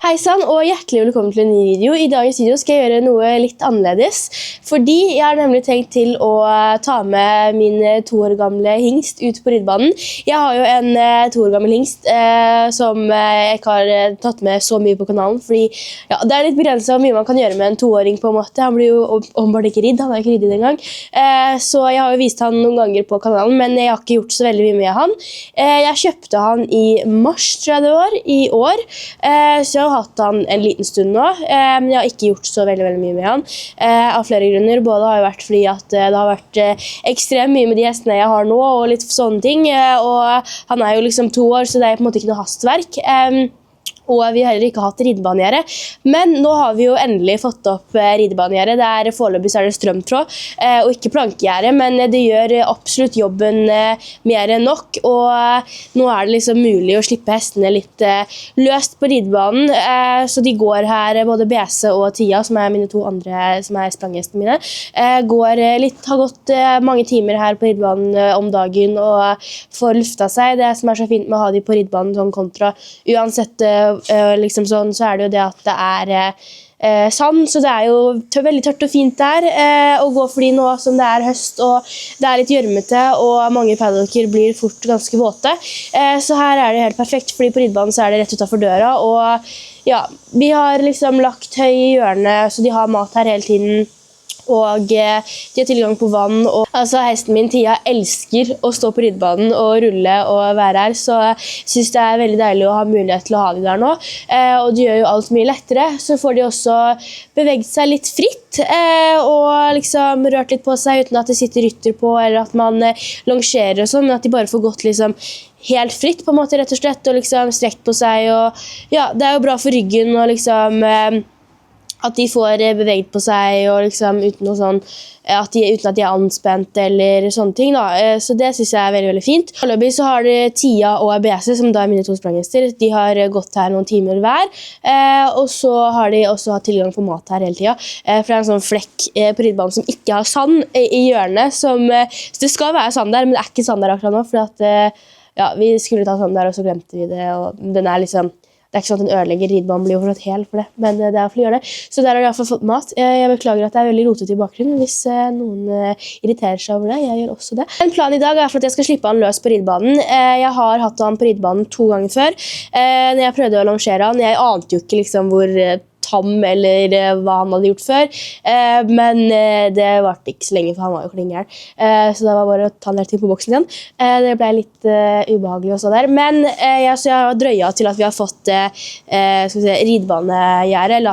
Hei sann, og hjertelig velkommen til en ny video. I dagens video skal jeg gjøre noe litt annerledes, fordi jeg har nemlig tenkt til å ta med min 2 år gamle hingst ut på ridebanen. Jeg har jo en 2 år gammel hingst som jeg ikke har tatt med så mye på kanalen, fordi ja, det litt begrenset hvor mye man kan gjøre med en 2-åring på en måte. Han blir jo åpenbart ikke ridd, han har ikke riddet en gang. Så jeg har jo vist han noen ganger på kanalen, men jeg har ikke gjort så veldig mye med han. Jeg kjøpte han i mars, tror jeg det var, i år. Så jeg har hatt han en liten stund nå, men jeg har ikke gjort så veldig mye med han, av flere grunner. Både har jo vært fordi at det har vært ekstremt mye med de hestene jeg har nå, og litt sånne ting, og han jo liksom 2 år, så det på en måte ikke noe hastverk. Og vi har heller ikke hatt ridebanegjerde. Men nå har vi jo endelig fått opp ridebanegjerde. Foreløpig så det strømtråd og ikke plankegjerde, men det gjør absolutt jobben mer enn nok. Og nå det liksom mulig å slippe hestene litt løst på ridebanen. Så de går her, både BC og Tia, som mine 2 andre, som spranghestene mine, har gått mange timer her på ridebanen om dagen og får lufta seg. Det som så fint med å ha de på ridebanen sånn kontra uansett liksom sånn, så det jo det at det sand, så det jo veldig tørt og fint der å gå fordi nå som det høst og det litt gjørmete og mange paddocker blir fort ganske våte, så her det helt perfekt fordi på ridebanen så det rett utenfor døra, og ja, vi har liksom lagt høy i hjørnet så de har mat her hele tiden, og de har tilgang på vann, og altså hesten min Tia elsker å stå på ridebanen og rulle og være her, så jeg synes det veldig deilig å ha mulighet til å ha de der nå, og det gjør jo alt mye lettere, så får de også beveget seg litt fritt, og liksom rørt litt på seg uten at det sitter rytter på, eller at man longerer og sånn, men at de bare får gått liksom helt fritt på en måte rett og slett, og liksom strekt på seg, og ja, det jo bra for ryggen og liksom at de får beveget på seg og liksom uten noe sånn uten at de anspent eller sånne ting da. Så det synes jeg veldig fint. Foreløpig så har de Tia og BC, som da mine 2 spranghester. De har gått her noen timer hver, og så har de også hatt tilgang på mat her hele tiden. For det en sånn flekk på ridebanen som ikke har sand i hjørnet, så det skal være sand der, men det ikke sand der akkurat nå, for at ja, vi skulle ta sand der, og så glemte vi det, og den liksom det ikke sånn at den ødelegger ridebanen blir jo fortsatt hel for det, men det for å gjøre det. Så der har de i hvert fall fått mat. Jeg beklager at det veldig rotet i bakgrunnen hvis noen irriterer seg over det. Jeg gjør også det. En plan i dag for at jeg skal slippe han løs på ridebanen. Jeg har hatt han på ridebanen 2 ganger før. Når jeg prøvde å longere han, jeg ante jo ikke liksom hvor tam eller hva han hadde gjort før, men det varte ikke så lenge, for han var jo klingeren. Så det var bare å ta han helt til på boksen igjen. Det ble litt ubehagelig også der, men så jeg har drøya til at vi har fått ridebanegjerde,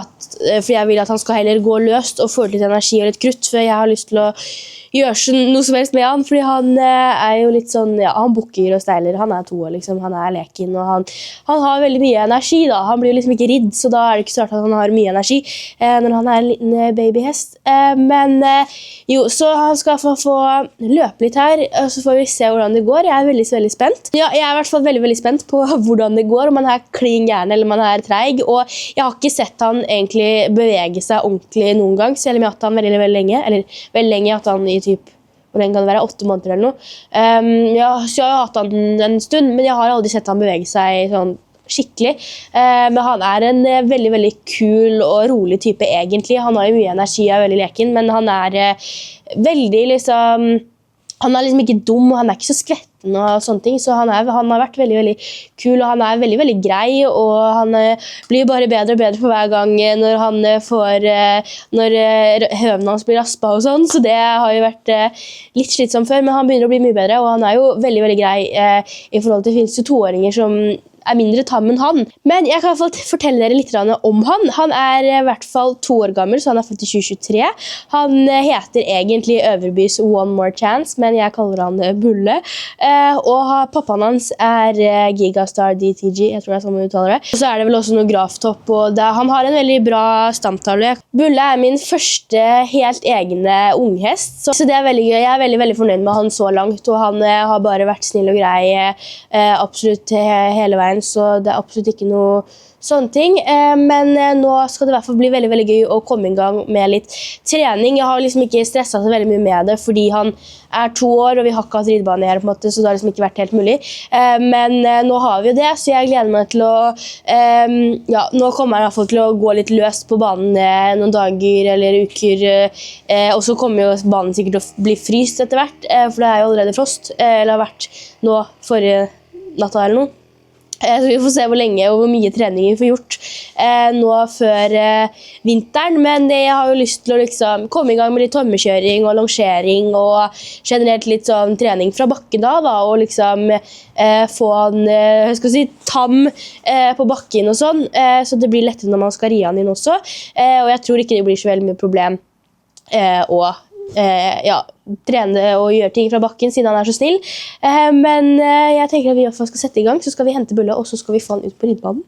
for jeg vil at han skal heller gå løst og få litt energi og litt krutt, for jeg har lyst til å gjøre noe som helst med han, fordi han jo litt sånn, ja, han bukker og steiler, han 2 år liksom, han leken, og han har veldig mye energi da, han blir liksom ikke ridd, så da det ikke så rart at han har mye energi når han en liten babyhest, men jo, så han skal få løpe litt her, og så får vi se hvordan det går. Jeg veldig spent. Ja, jeg i hvert fall veldig spent på hvordan det går, om han kling gjerne, eller om han treig, og jeg har ikke sett han egentlig bevege seg ordentlig noen gang, selv om jeg har hatt han veldig lenge, eller veldig lenge jeg har hatt han i typ, hvor lenge kan det være, 8 måneder eller noe. Ja, så jeg har hatt han en stund, men jeg har aldri sett han bevege seg sånn skikkelig. Men han en veldig kul og rolig type egentlig. Han har jo mye energi, veldig leken, men han veldig liksom, han liksom ikke dum, og han ikke så skvetten og sånne ting, så han har vært veldig kul, og han veldig grei, og han blir bare bedre og bedre for hver gang når han når høvene hans blir raspa og sånn, så det har jo vært litt slitsomt før, men han begynner å bli mye bedre, og han jo veldig grei i forhold til, det finnes jo 2-åringer som mindre tam enn han. Men jeg kan i hvert fall fortelle dere litt om han. Han i hvert fall 2 år gammel, så han født i 2023. Han heter egentlig Øverbys One More Chance, men jeg kaller han Bulle. Og pappaen hans Gigastar DTG, jeg tror det sånn man uttaler det. Og så det vel også noe graftopp, og han har en veldig bra stamtavle. Bulle min første helt egne unghest, så det veldig gøy. Jeg veldig fornøyd med han så langt, og han har bare vært snill og grei absolutt hele veien. bein, så det absolutt ikke noe sånne ting. Men nå skal det I hvert fall bli veldig, veldig gøy å komme I gang med litt trening. Jeg har liksom ikke stresset så veldig mye med det, fordi han 2 år, og vi har ikke hatt ridebane her, på en måte, så det har liksom ikke vært helt mulig. Men nå har vi det, så jeg gleder meg til å... ja, nå kommer jeg I hvert fall til å gå litt løst på banen noen dager eller uker, og så kommer jo banen sikkert til å bli fryst etter hvert, for det jo allerede frost, eller har vært nå forrige natta eller noe. Så vi får se hvor lenge og hvor mye trening vi får gjort nå før vinteren, men jeg har jo lyst til å liksom komme I gang med litt tormekjøring og longering og generelt litt sånn trening fra bakken da, og liksom få en tam på bakken og sånn, så det blir lettere når man skal ri han inn også, og jeg tror ikke det blir så veldig mye problem å ja, trene og gjøre ting fra bakken siden han så snill. Men jeg tenker at vi I hvert fall skal sette I gang, så skal vi hente Bulle, og så skal vi få han ut på ridebanen.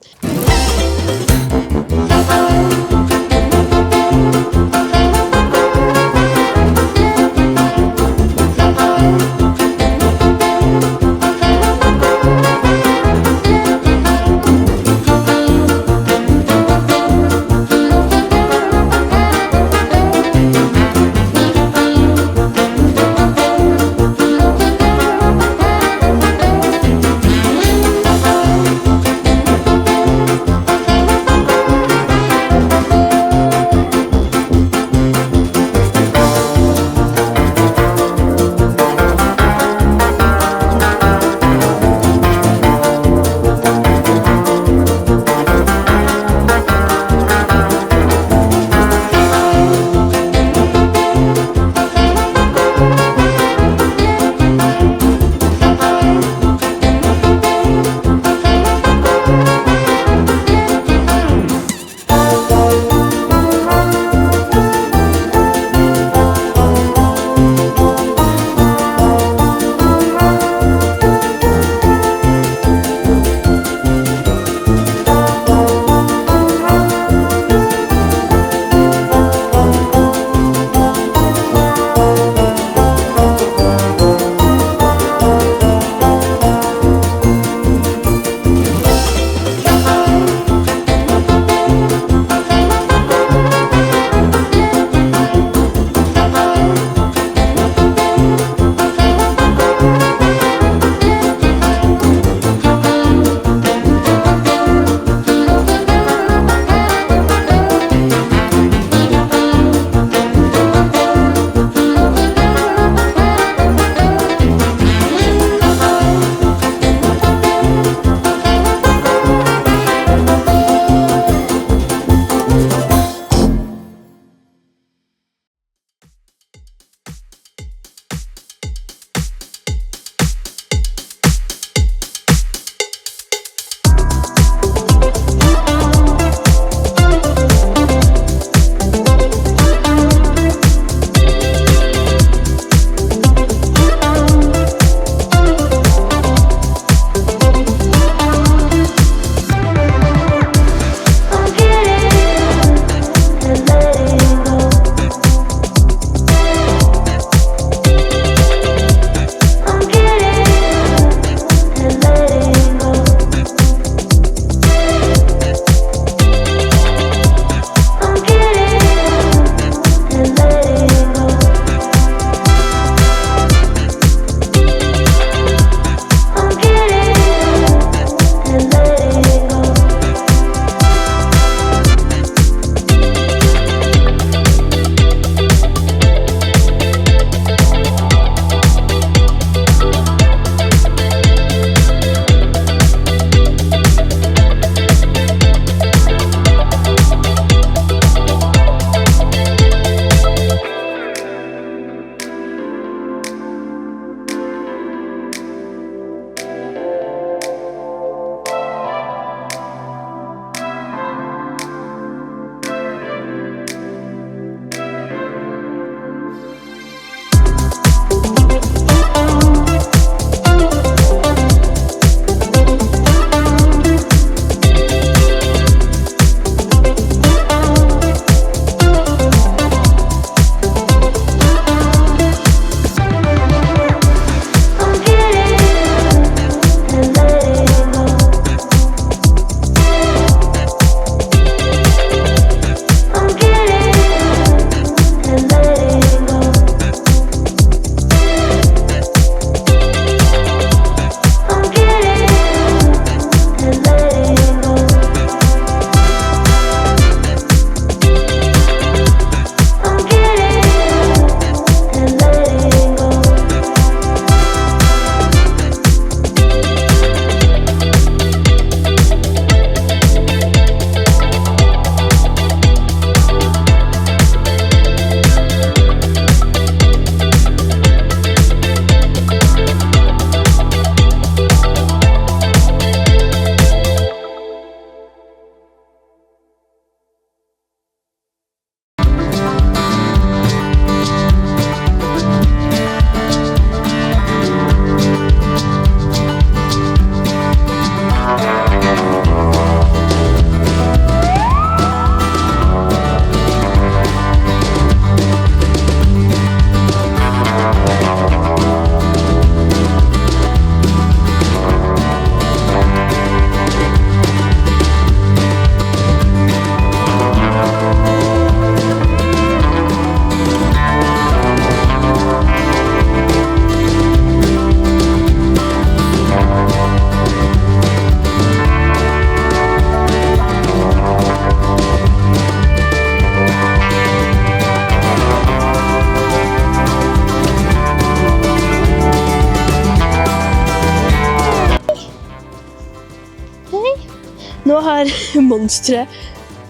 har monsteret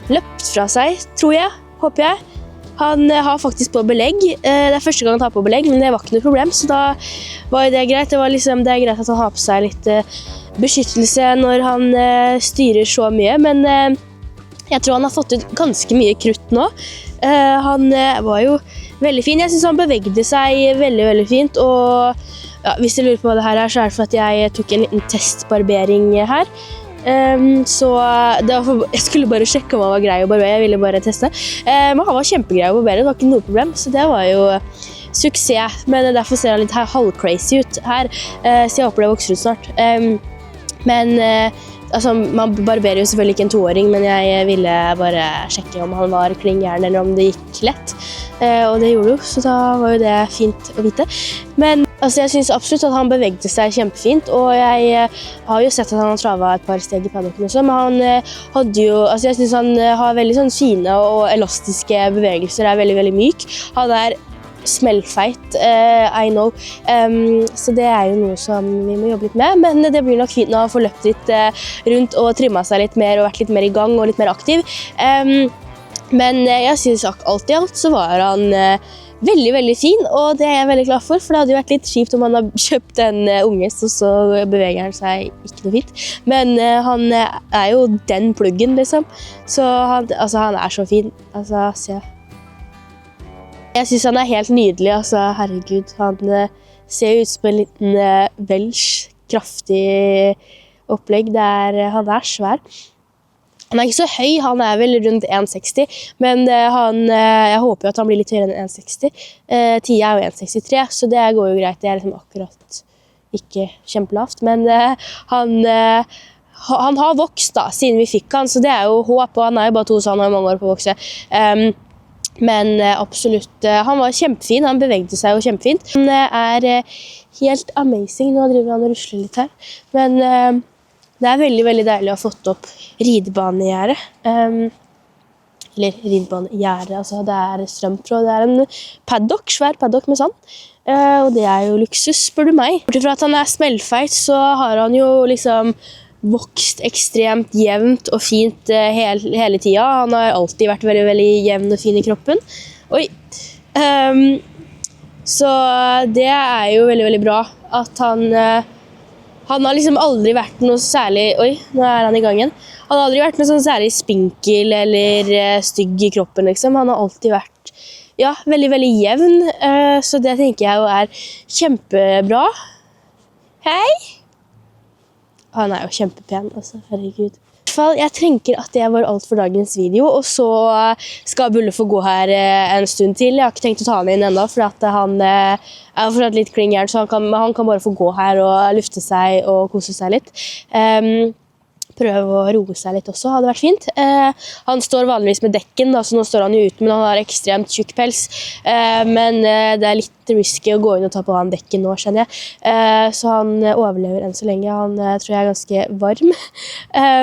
løpt fra seg, tror jeg, håper jeg. Han har faktisk på belegg. Det er første gang han tar på belegg, men det var ikke noe problem, så da var det greit. Det er greit at han har på seg litt beskyttelse når han styrer så mye, men jeg tror han har fått ut ganske mye krutt nå. Han var jo veldig fin. Jeg synes han bevegde seg veldig, veldig fint, og ja, hvis du lurer på hva det her så er det for at jeg tok en liten testbarbering her. Så jeg skulle bare sjekke om han var grei å barbere, jeg ville bare teste. Men han var kjempegrei å barbere, det var ikke noe problem, så det var jo suksess. Men derfor ser han litt halv-crazy ut her, så jeg håper det vokser ut snart. Men altså, man barberer jo selvfølgelig ikke en 2-åring, men jeg ville bare sjekke om han var klingjern eller om det gikk lett. Og det gjorde jo, så da var jo det fint å vite. Men altså, jeg synes absolutt at han bevegde seg kjempefint, og jeg har jo sett at han har travet et par steg i paddocken også, men han hadde jo, altså jeg synes han har veldig sånn fine og elastiske bevegelser, er veldig, veldig myk. Han er smellfeit, I know, så det er jo noe som vi må jobbe litt med, men det blir nok fint når han får løpt litt rundt og trimmet seg litt mer og vært litt mer i gang og litt mer aktiv. Men jeg synes alt i alt så var han veldig, veldig fin, og det er jeg veldig glad for det hadde jo vært litt kjipt om han har kjøpt en unge, så beveger han seg ikke noe fint. Men han er jo den pluggen, liksom. Så han er så fin. Altså, se. Jeg synes han er helt nydelig, altså, herregud. Han ser ut som en liten Welsh, kraftig opplegg. Han er svær. Han er ikke så høy, han er vel rundt 1,60, men jeg håper jo at han blir litt høyere enn 1,60. Tia er jo 1,63, så det går jo greit. Det er liksom akkurat ikke kjempelavt, men han har vokst da, siden vi fikk han, så det er jo håp, og han er jo bare 2, så han har mange år på å vokse. Men absolutt, han var kjempefin, han bevegde seg jo kjempefint. Han er helt amazing, nå driver han og rusler litt her, men det er veldig, veldig deilig å ha fått opp ridebanegjerde. Eller ridebanegjerde, altså det er strømtråd, det er en paddock, svær paddock med sand. Og det er jo luksus, spør du meg. Bortsett fra at han er smellfeit, så har han jo liksom vokst ekstremt jevnt og fint hele tiden. Han har alltid vært veldig, veldig jevn og fin i kroppen. Oi! Så det er jo veldig, veldig bra at han har liksom aldri vært noe særlig... Oi, nå er han i gang igjen. Han har aldri vært noe sånn særlig spinkel eller stygg i kroppen, liksom. Han har alltid vært, ja, veldig, veldig jevn. Så det tenker jeg jo er kjempebra. Hei! Han er jo kjempepen, altså. Herregud. Jeg tenker at det var alt for dagens video, og så skal Bulle få gå her en stund til. Jeg har ikke tenkt å ta han inn enda, for at han er fortsatt litt klingjern, så han kan bare få gå her og lufte seg og kose seg litt. Prøve å roe seg litt også, hadde vært fint. Han står vanligvis med dekken, da, så nå står han jo ute, men han har ekstremt tjukk pels. Men det er litt risky å gå inn og ta på han dekken nå, skjønner jeg. Så han overlever enn så lenge. Han tror jeg er ganske varm.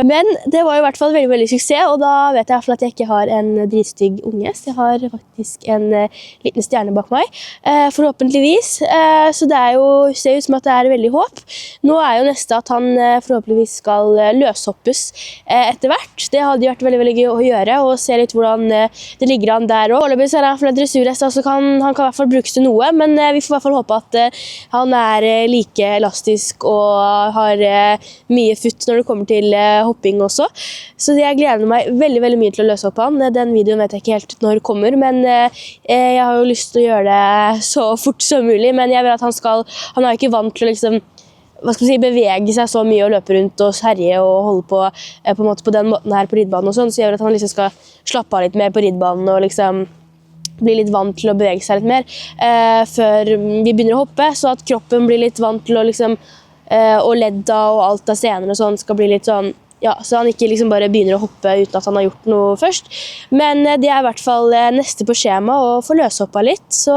Men det var i hvert fall veldig, veldig suksess, og da vet jeg at jeg ikke har en dritstygg unge, så jeg har faktisk en liten stjerne bak meg, forhåpentligvis. Så det er jo, ser ut som at det er veldig håp. Nå er jo neste at han forhåpentligvis skal løshoppes etter hvert. Det hadde vært veldig, veldig gøy å gjøre, og se litt hvordan det ligger an der også. Foreløpig er han for en dressurhest, så han kan i hvert fall brukes til noe, men vi får i hvert fall håpe at han er like elastisk og har mye futt når det kommer til hopping også. Så jeg gleder meg veldig, veldig mye til å løse opp han. Den videoen vet jeg ikke helt når det kommer, men jeg har jo lyst til å gjøre det så fort som mulig, men jeg vil at han er ikke vant til å liksom, hva skal man si, bevege seg så mye og løpe rundt og herje og holde på en måte på den måten her på ridebanen og sånn, så jeg vil at han liksom skal slappe av litt mer på ridebanen og liksom bli litt vant til å bevege seg litt mer før vi begynner å hoppe, så at kroppen blir litt vant til å liksom, og ledda og alt av scener og sånn skal bli litt sånn, ja, så han ikke liksom bare begynner å hoppe uten at han har gjort noe først. Men det er i hvert fall neste på skjema å få løshoppa litt, så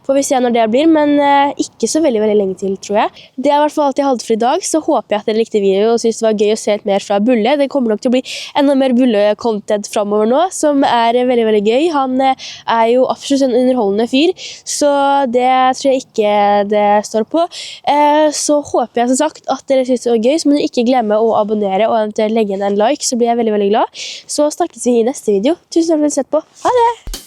får vi se når det blir, men ikke så veldig, veldig lenge til, tror jeg. Det er i hvert fall alt jeg hadde for i dag, så håper jeg at dere likte videoen og synes det var gøy å se litt mer fra Bulle. Det kommer nok til å bli enda mer Bulle-content fremover nå, som er veldig, veldig gøy. Han er jo absolutt en underholdende fyr, så det tror jeg ikke det står på. Så håper jeg som sagt at dere synes det var gøy, så må dere ikke glemme å abonnere og eventuelt legge igjen en like, så blir jeg veldig, veldig glad. Så snakkes vi i neste video. Tusen takk for at du har sett på. Ha det!